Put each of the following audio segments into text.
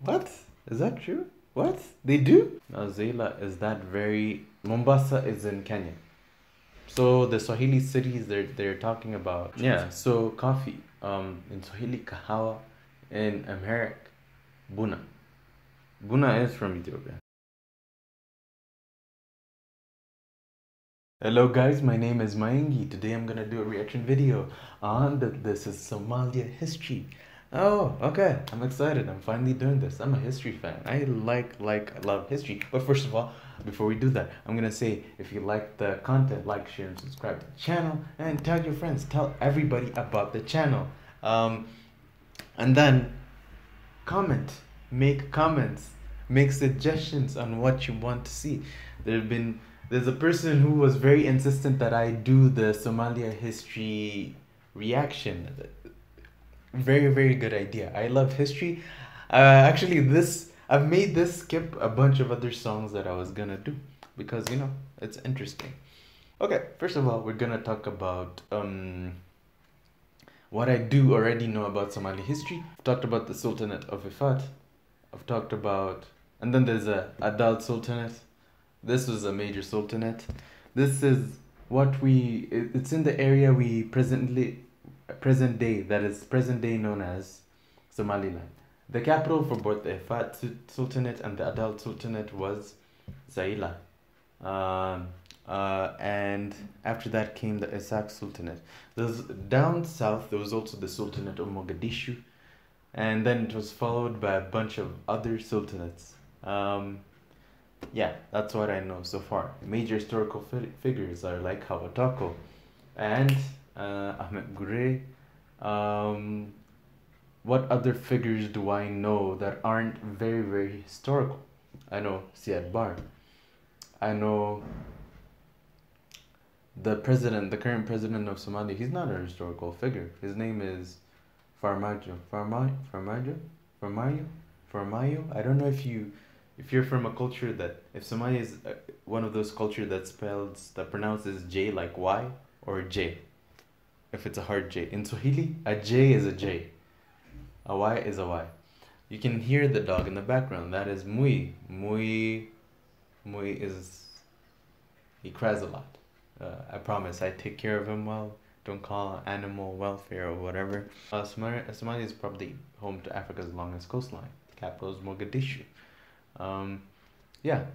What? Is that true? What? They do? Zayla is that very... Mombasa is in Kenya. So the Swahili cities they're talking about. Yeah, so coffee. In Swahili kahawa. In Amharic, buna. Buna is from Ethiopia. Hello guys, my name is MAINGI. Today I'm gonna do a reaction video on the This is Somalia history. Oh, okay. I'm excited. I'm finally doing this. I'm a history fan. I love history. But first of all, before we do that, I'm gonna say if you like the content, like, share, and subscribe to the channel, and tell your friends, tell everybody about the channel. And then comment, make comments, make suggestions on what you want to see. There's a person who was very insistent that I do the Somalia history reaction. Very good idea. I love history. Actually, I've made this skip a bunch of other songs that I was gonna do because it's interesting. Okay, first of all, we're gonna talk about what I do already know about Somali history. I've talked about the Sultanate of Ifat. I've talked about, and then there's a adult sultanate. This was a major sultanate. This is what it's in the area we present day known as Somaliland. The capital for both the Ifat Sultanate and the adult sultanate was Zaila. And after that came the Isaac Sultanate. Down south there was also the Sultanate of Mogadishu, and then it was followed by a bunch of other sultanates. Yeah, that's what I know so far. Major historical figures are like Hawatako and Ahmed Gure. What other figures do I know that aren't very historical? I know Siad Barre. I know the current president of Somalia. He's not a historical figure. His name is Farmajo. I don't know if you're from a culture if Somalia is one of those cultures that pronounces J like Y or J. If it's a hard J. In Swahili, a J is a J. A Y is a Y. You can hear the dog in the background. That is Mui. Mui he cries a lot. I promise I take care of him well. Don't call animal welfare or whatever. Somalia is probably home to Africa's longest coastline. The capital is Mogadishu. Yeah.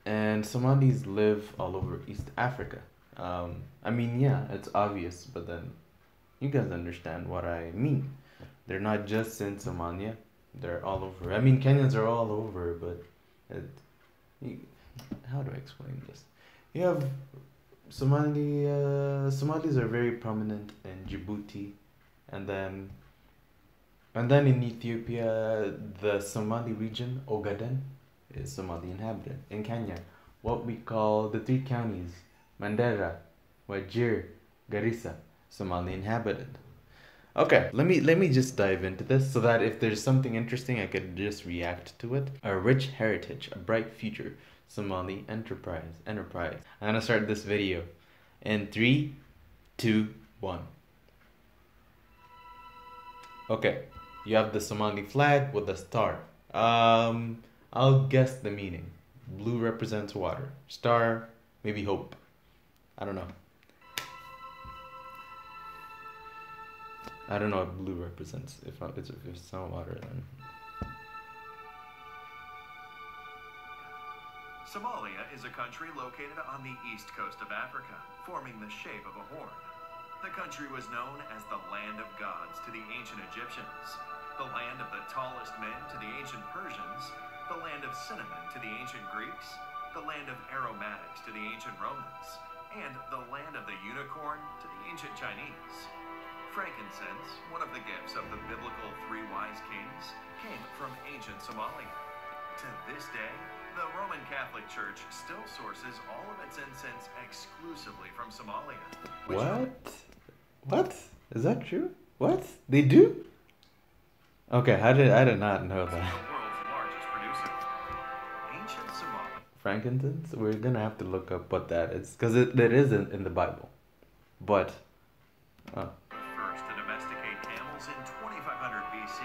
And Somalis live all over East Africa. I mean, yeah, it's obvious, but then you guys understand what I mean. They're not just in Somalia, they're all over. I mean, Kenyans are all over, but how do I explain this? You have Somalis are very prominent in Djibouti, and then in Ethiopia, the Somali region, Ogaden, is Somali inhabited. In Kenya, what we call the three counties, Mandera, Wajir, Garissa, Somali inhabited. Okay, let me just dive into this so that if there's something interesting, I could just react to it. A rich heritage, a bright future, Somali enterprise. I'm gonna start this video in 3, 2, 1. Okay, you have the Somali flag with a star. I'll guess the meaning. Blue represents water. Star, maybe hope. I don't know. I don't know what blue represents. If it's not water, then. Somalia is a country located on the east coast of Africa, forming the shape of a horn. The country was known as the land of gods to the ancient Egyptians, the land of the tallest men to the ancient Persians, the land of cinnamon to the ancient Greeks, the land of aromatics to the ancient Romans, and the land of the unicorn to the ancient Chinese. Frankincense, one of the gifts of the biblical three wise kings, came from ancient Somalia. To this day, the Roman Catholic Church still sources all of its incense exclusively from Somalia. What? Is that true? What? They do? Okay, I did not know that. The world's largest producer. Ancient Somalia. Frankincense? We're gonna have to look up what that is, because it is in the Bible. But First to domesticate camels in 2500 BC,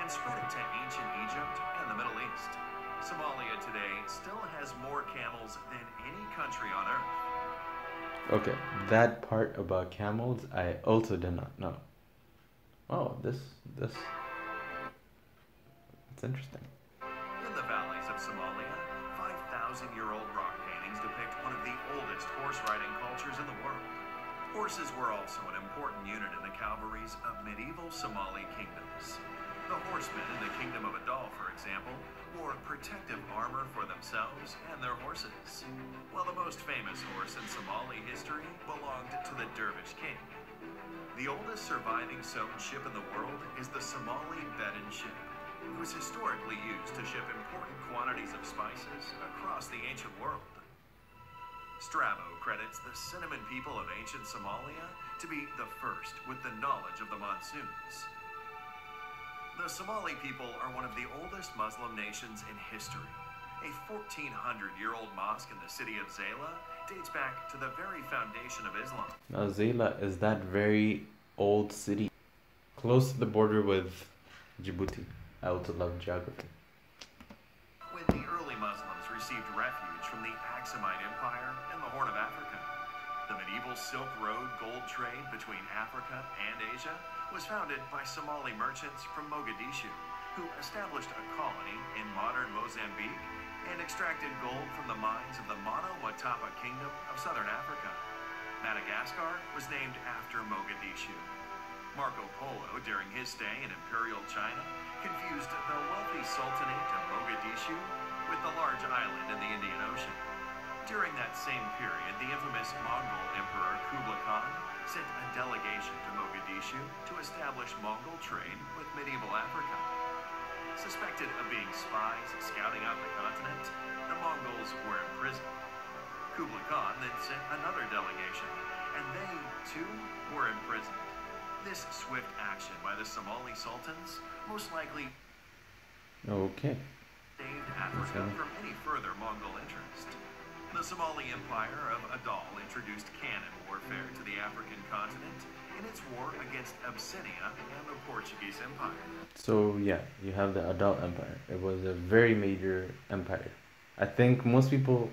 and and spread it to ancient Egypt and the Middle East. Somalia today still has more camels than any country on earth. Okay, that part about camels I also did not know. Oh, it's interesting. In the valleys of Somalia, 5,000-year-old rock paintings depict one of the oldest horse riding cultures in the world. Horses were also an important unit in the cavalries of medieval Somali kingdoms. The horsemen in the kingdom of Adal, for example, wore protective armor for themselves and their horses, while the most famous horse in Somali history belonged to the Dervish king. The oldest surviving sewn ship in the world is the Somali Bedouin ship. It was historically used to ship important quantities of spices across the ancient world. Strabo credits the cinnamon people of ancient Somalia to be the first with the knowledge of the monsoons. The Somali people are one of the oldest Muslim nations in history. A 1,400-year-old mosque in the city of Zayla dates back to the very foundation of Islam. Now, Zayla is that very old city close to the border with Djibouti. I also love geography. When the early Muslims received refuge from the Aksumite Empire and the Horn of Africa, the medieval Silk Road gold trade between Africa and Asia was founded by Somali merchants from Mogadishu, who established a colony in modern Mozambique and extracted gold from the mines of the Mono-Motapa Kingdom of southern Africa. Madagascar was named after Mogadishu. Marco Polo, during his stay in Imperial China, confused the wealthy Sultanate of Mogadishu with the large island in the Indian Ocean. During that same period, the infamous Mongol Emperor Kublai Khan sent a delegation to Mogadishu to establish Mongol trade with medieval Africa. Suspected of being spies scouting out the continent, the Mongols were imprisoned. Kublai Khan then sent another delegation, and they, too, were imprisoned. This swift action by the Somali sultans most likely saved Africa from any further Mongol interest. The Somali Empire of Adal introduced cannon warfare to the African continent in its war against Abyssinia and the Portuguese Empire. So yeah, you have the Adal Empire. It was a very major empire. I think most people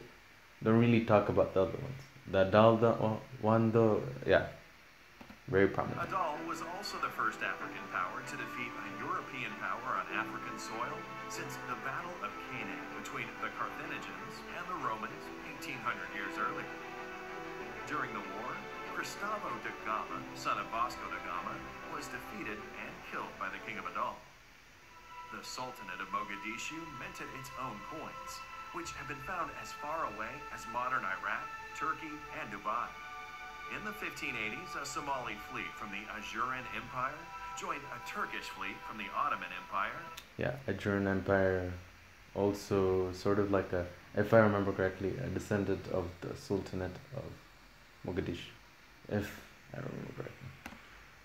don't really talk about the other ones. The Adal one though, yeah, very prominent. Adal was also the first African power to defeat a European power on African soil since the Battle of Cannae between the Carthaginians and the Romans 1,800 years earlier. During the war, Cristobal da Gama, son of Vasco da Gama, was defeated and killed by the king of Adal. The Sultanate of Mogadishu minted its own coins, which have been found as far away as modern Iraq, Turkey, and Dubai. In the 1580s, a Somali fleet from the Ajuran Empire joined a Turkish fleet from the Ottoman Empire. Yeah, Ajuran Empire, also sort of like a, if I remember correctly, a descendant of the Sultanate of Mogadishu, if I remember correctly.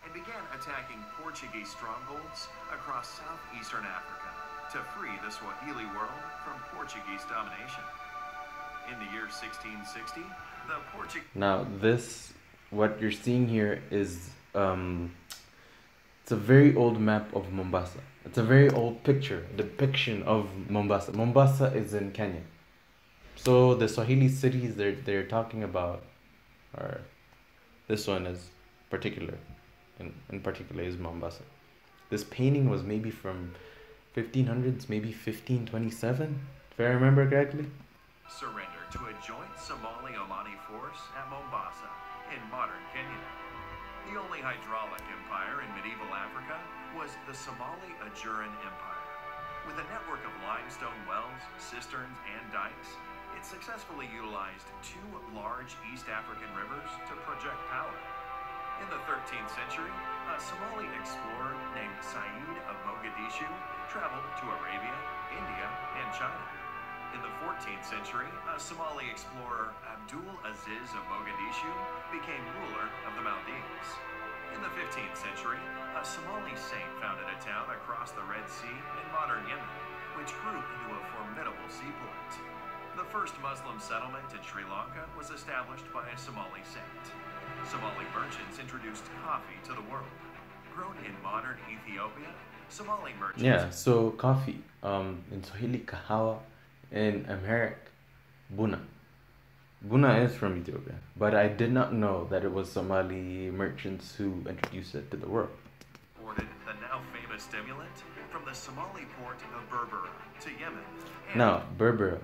And began attacking Portuguese strongholds across southeastern Africa to free the Swahili world from Portuguese domination. In the year 1660, the Portuguese... Now this, what you're seeing here is, it's a very old map of Mombasa. It's a very old depiction of Mombasa. Mombasa is in Kenya. So the Swahili cities they're talking about are, this one is particular, in particular is Mombasa. This painting was maybe from 1500s, maybe 1527, if I remember correctly. Surrender to a joint Somali-Omani force at Mombasa in modern Kenya. The only hydraulic empire in medieval Africa was the Somali Ajuran Empire. With a network of limestone wells, cisterns, and dikes, it successfully utilized two large East African rivers to project power. In the 13th century, a Somali explorer named Said of Mogadishu traveled to Arabia, India, and China. In the 14th century, a Somali explorer, Abdul Aziz of Mogadishu, became ruler of the Maldives. In the 15th century, a Somali saint founded a town across the Red Sea in modern Yemen, which grew into a formidable seaport. The first Muslim settlement in Sri Lanka was established by a Somali saint. Somali merchants introduced coffee to the world. Grown in modern Ethiopia, Somali merchants. Yeah, so coffee. In Swahili, kahawa. In Amharic, buna. Buna is from Ethiopia, but I did not know that it was Somali merchants who introduced it to the world. Imported the now famous stimulant from the Somali port of Berbera to Yemen. Now, Berbera.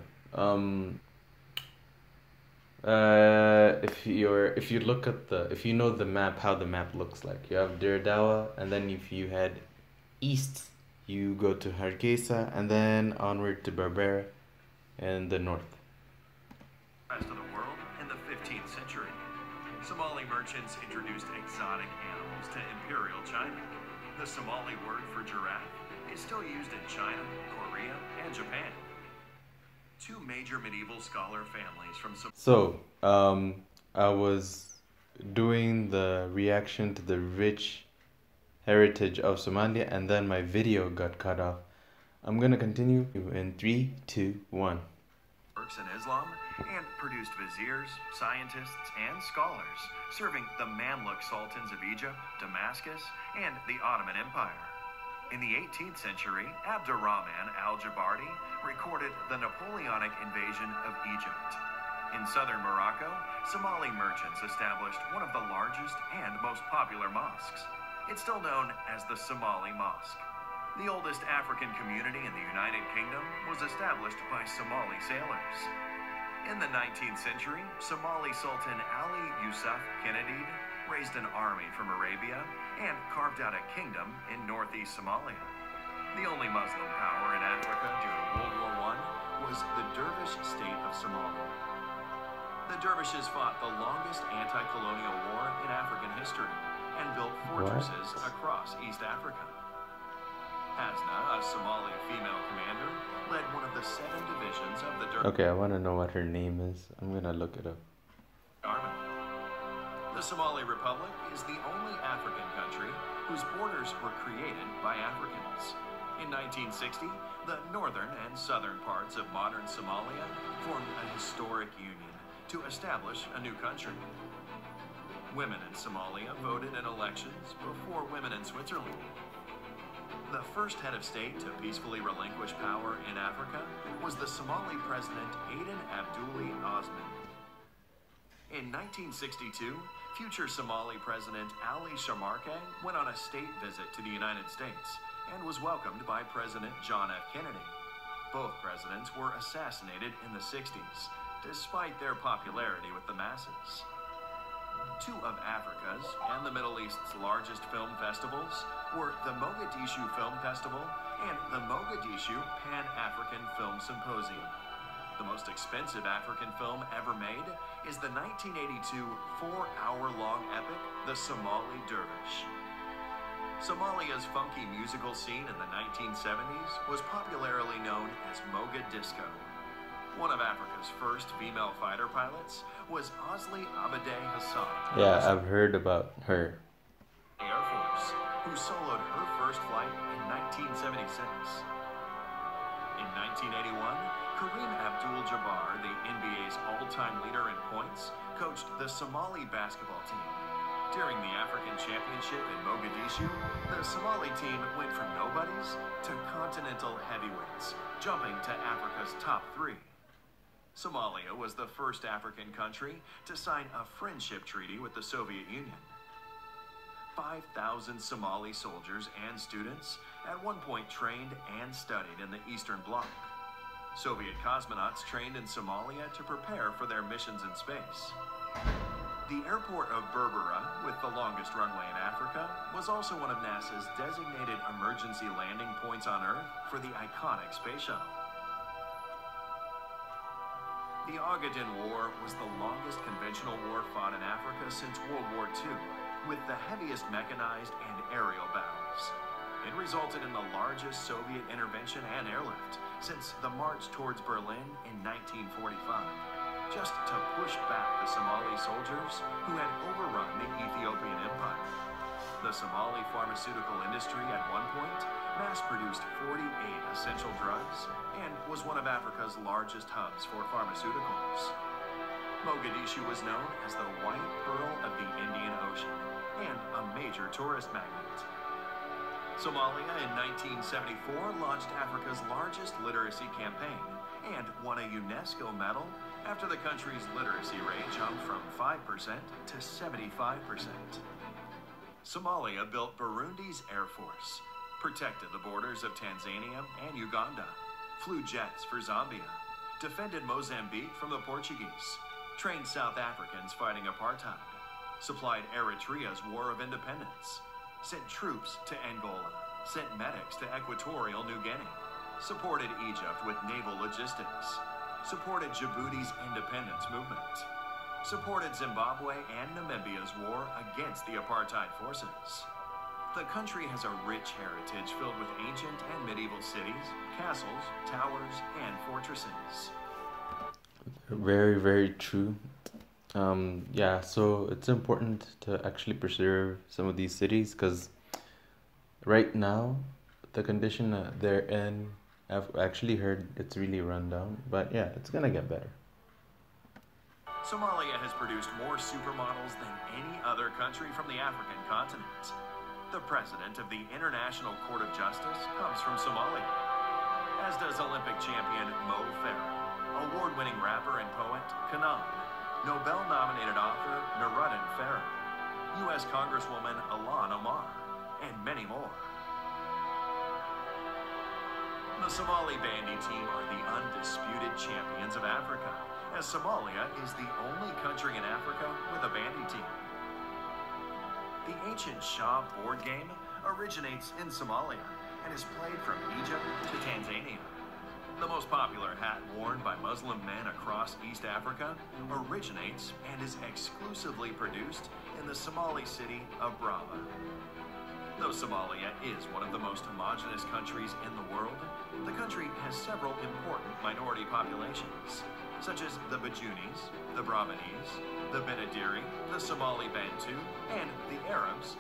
If you look at if you know the map, how the map looks like, you have Dir Dawa, and then if you head east, you go to Hargeisa, and then onward to Berbera in the north. Rest of the world in the 15th century. Somali merchants introduced exotic animals to Imperial China. The Somali word for giraffe is still used in China, Korea, and Japan. Two major medieval scholar families from So, I was doing the reaction to the rich heritage of Somalia, and then my video got cut off. I'm gonna continue in 3, 2, 1. Works in Islam and produced viziers, scientists, and scholars, serving the Mamluk sultans of Egypt, Damascus, and the Ottoman Empire. In the 18th century, Abdurrahman al-Jabarti recorded the Napoleonic invasion of Egypt. In southern Morocco, Somali merchants established one of the largest and most popular mosques. It's still known as the Somali Mosque. The oldest African community in the United Kingdom was established by Somali sailors. In the 19th century, Somali Sultan Ali Yusuf Kennedy raised an army from Arabia and carved out a kingdom in northeast Somalia. The only Muslim power in Africa during World War I was the Dervish state of Somalia. The Dervishes fought the longest anti-colonial war in African history and built fortresses across East Africa. SANAA, a Somali female commander, led one of the 7 divisions of the Dervish Okay, I want to know what her name is. I'm gonna look it up. Army. The Somali Republic is the only African country whose borders were created by Africans. In 1960, the northern and southern parts of modern Somalia formed a historic union to establish a new country. Women in Somalia voted in elections before women in Switzerland. The first head of state to peacefully relinquish power in Africa was the Somali president Aden Abdulli Osman. In 1962, future Somali President Ali Shamarke went on a state visit to the United States and was welcomed by President John F. Kennedy. Both presidents were assassinated in the 60s, despite their popularity with the masses. Two of Africa's and the Middle East's largest film festivals were the Mogadishu Film Festival and the Mogadishu Pan-African Film Symposium. The most expensive African film ever made is the 1982 4-hour-long epic, The Somali Dervish. Somalia's funky musical scene in the 1970s was popularly known as Moga Disco. One of Africa's first female fighter pilots was Osli Abade Hassan. Yeah, I've heard about her. Air Force, who soloed her first flight in 1976. In 1981, Kareem Abdul-Jabbar, the NBA's all-time leader in points, coached the Somali basketball team. During the African Championship in Mogadishu, the Somali team went from nobodies to continental heavyweights, jumping to Africa's top 3. Somalia was the first African country to sign a friendship treaty with the Soviet Union. 5,000 Somali soldiers and students at one point trained and studied in the Eastern Bloc. Soviet cosmonauts trained in Somalia to prepare for their missions in space. The airport of Berbera, with the longest runway in Africa, was also one of NASA's designated emergency landing points on Earth for the iconic space shuttle. The Ogaden War was the longest conventional war fought in Africa since World War II, with the heaviest mechanized and aerial battles. It resulted in the largest Soviet intervention and airlift since the march towards Berlin in 1945, just to push back the Somali soldiers who had overrun the Ethiopian Empire. The Somali pharmaceutical industry at one point mass-produced 48 essential drugs and was one of Africa's largest hubs for pharmaceuticals. Mogadishu was known as the White Pearl of the Indian Ocean and a major tourist magnet. Somalia in 1974 launched Africa's largest literacy campaign and won a UNESCO medal after the country's literacy rate jumped from 5% to 75%. Somalia built Burundi's air force, protected the borders of Tanzania and Uganda, flew jets for Zambia, defended Mozambique from the Portuguese, trained South Africans fighting apartheid, supplied Eritrea's War of Independence, sent troops to Angola, sent medics to Equatorial New Guinea, supported Egypt with naval logistics, supported Djibouti's independence movement, supported Zimbabwe and Namibia's war against the apartheid forces. The country has a rich heritage filled with ancient and medieval cities, castles, towers, and fortresses. Very, very true. Yeah, so it's important to actually preserve some of these cities because right now, the condition that they're in, I've actually heard it's really run down, but yeah, it's gonna get better. Somalia has produced more supermodels than any other country from the African continent. The president of the International Court of Justice comes from Somalia, as does Olympic champion Mo Farah, award-winning rapper and poet Kanan, Nobel-nominated author Nuruddin Farah, U.S. Congresswoman Ilhan Omar, and many more. The Somali bandy team are the undisputed champions of Africa, as Somalia is the only country in Africa with a bandy team. The ancient Shah board game originates in Somalia and is played from Egypt to Tanzania. The most popular hat worn by Muslim men across East Africa originates and is exclusively produced in the Somali city of Brava. Though Somalia is one of the most homogeneous countries in the world, the country has several important minority populations, such as the Bajunis, the Brabanese, the Benadiri, the Somali Bantu, and the Arabs.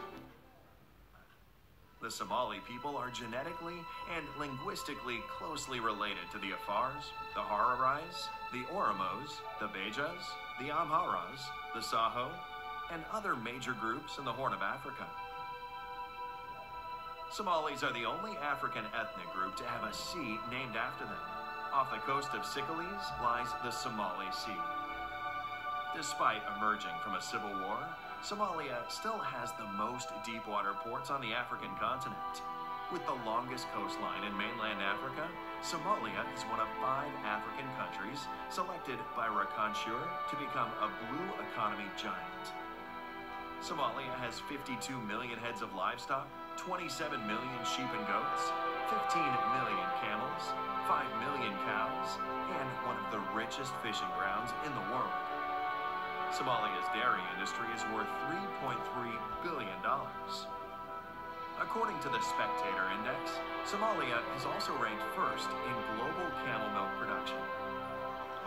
The Somali people are genetically and linguistically closely related to the Afars, the Hararais, the Oromos, the Bejas, the Amharas, the Saho, and other major groups in the Horn of Africa. Somalis are the only African ethnic group to have a sea named after them. Off the coast of Sicily lies the Somali Sea. Despite emerging from a civil war, Somalia still has the most deep-water ports on the African continent. With the longest coastline in mainland Africa, Somalia is one of 5 African countries selected by Rakanshur to become a blue economy giant. Somalia has 52 million heads of livestock, 27 million sheep and goats, 15 million camels, 5 million cows, and one of the richest fishing grounds in the world. Somalia's dairy industry is worth $3.3 billion. According to the Spectator Index, Somalia is also ranked first in global camel milk production.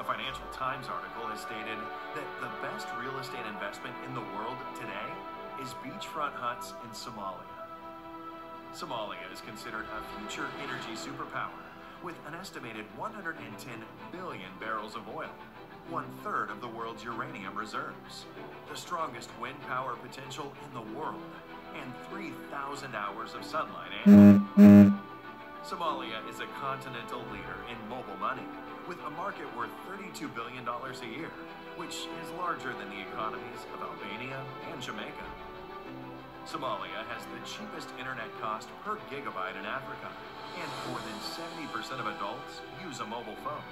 A Financial Times article has stated that the best real estate investment in the world today is beachfront huts in Somalia. Somalia is considered a future energy superpower with an estimated 110 billion barrels of oil, 1/3 of the world's uranium reserves, the strongest wind power potential in the world, and 3,000 hours of sunlight annually. Somalia is a continental leader in mobile money, with a market worth $32 billion a year, which is larger than the economies of Albania and Jamaica. Somalia has the cheapest internet cost per gigabyte in Africa, and more than 70% of adults use a mobile phone.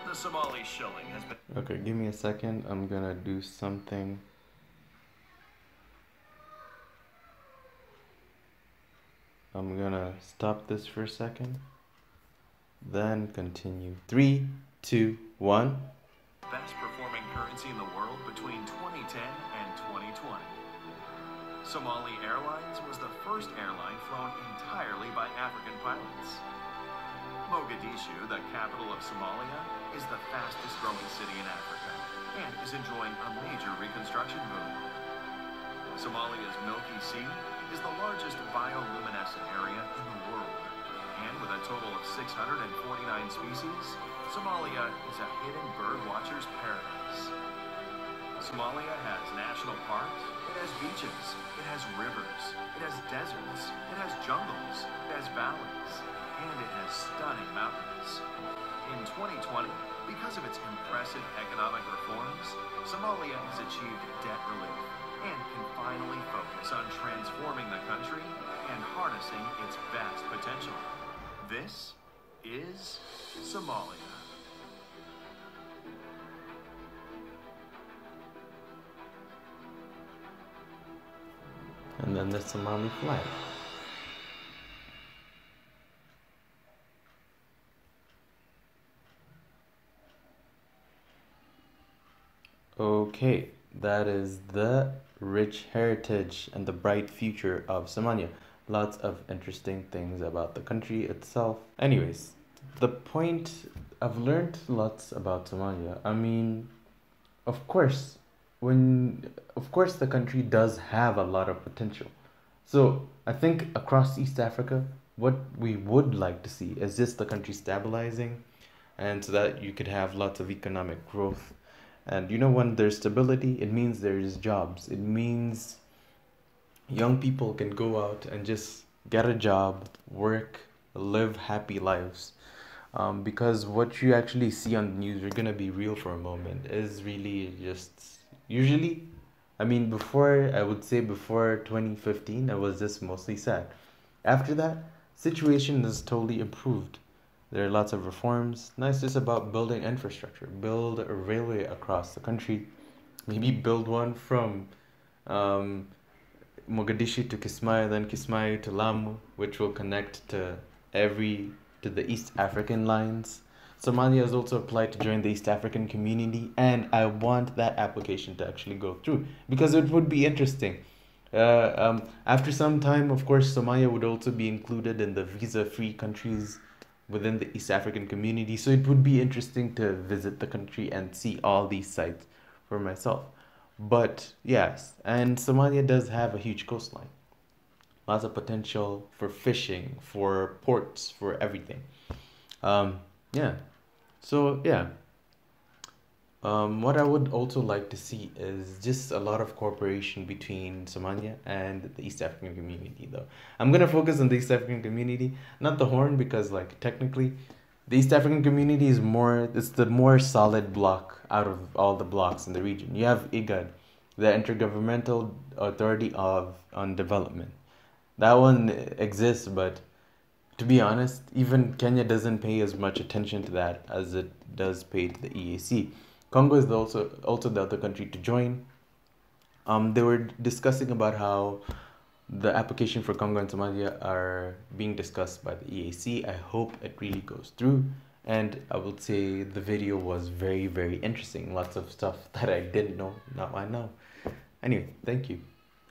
The Somali shilling has been... Okay, give me a second. I'm gonna do something. I'm gonna stop this for a second, then continue. 3, 2, 1. Best performing currency in the world between 2010 and 2020. Somali Airlines was the first airline flown entirely by African pilots. Mogadishu, the capital of Somalia, is the fastest growing city in Africa and is enjoying a major reconstruction boom. Somalia's Milky Sea is the largest bioluminescent area in the world, and with a total of 649 species, Somalia is a hidden bird watcher's paradise. Somalia has national parks, it has beaches, it has rivers, it has deserts, it has jungles, it has valleys, and it has stunning mountains. In 2020, because of its impressive economic reforms, Somalia has achieved debt relief and can finally focus on transforming the country and harnessing its vast potential. This is Somalia. And then the Somali flag. Okay, that is the rich heritage and the bright future of Somalia. Lots of interesting things about the country itself. Anyways, the point, I've learned lots about Somalia. I mean, of course, the country does have a lot of potential. So I think across East Africa, what we would like to see is just the country stabilizing, and so that you could have lots of economic growth. And when there's stability, it means there's jobs. It means young people can go out and just get a job, work, live happy lives. Because what you actually see on the news, you're gonna be real for a moment, is really just usually, I mean, I would say before 2015, I was just mostly sad. After that, situation has totally improved. There are lots of reforms. Now it's just about building infrastructure, build a railway across the country, maybe build one from Mogadishu to Kismayo, then Kismayo to Lamu, which will connect to the East African lines. Somalia has also applied to join the East African community, and I want that application to actually go through because it would be interesting. After some time, of course, Somalia would also be included in the visa-free countries within the East African community, so it would be interesting to visit the country and see all these sites for myself. But yes, and Somalia does have a huge coastline. Lots of potential for fishing, for ports, for everything. Yeah. So yeah. What I would also like to see is just a lot of cooperation between Somalia and the East African community, though. I'm gonna focus on the East African community, not the Horn, because technically, the East African community it's the more solid block out of all the blocks in the region. You have IGAD, the Intergovernmental Authority on Development. That one exists, but to be honest, even Kenya doesn't pay as much attention to that as it does pay to the EAC. Congo is also the other country to join. They were discussing about how the application for Congo and Somalia are being discussed by the EAC. I hope it really goes through. And I would say the video was very, very interesting. Lots of stuff that I didn't know, now I know. Anyway, thank you.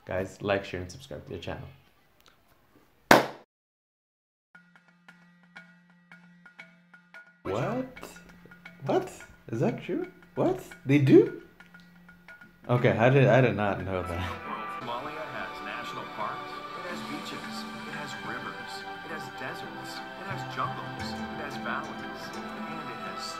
Guys, like, share, and subscribe to the channel. What? Is that true? What? They do? Okay, I did not know that. Somalia has national parks, it has beaches, it has rivers, it has deserts, it has jungles, it has valleys, and it has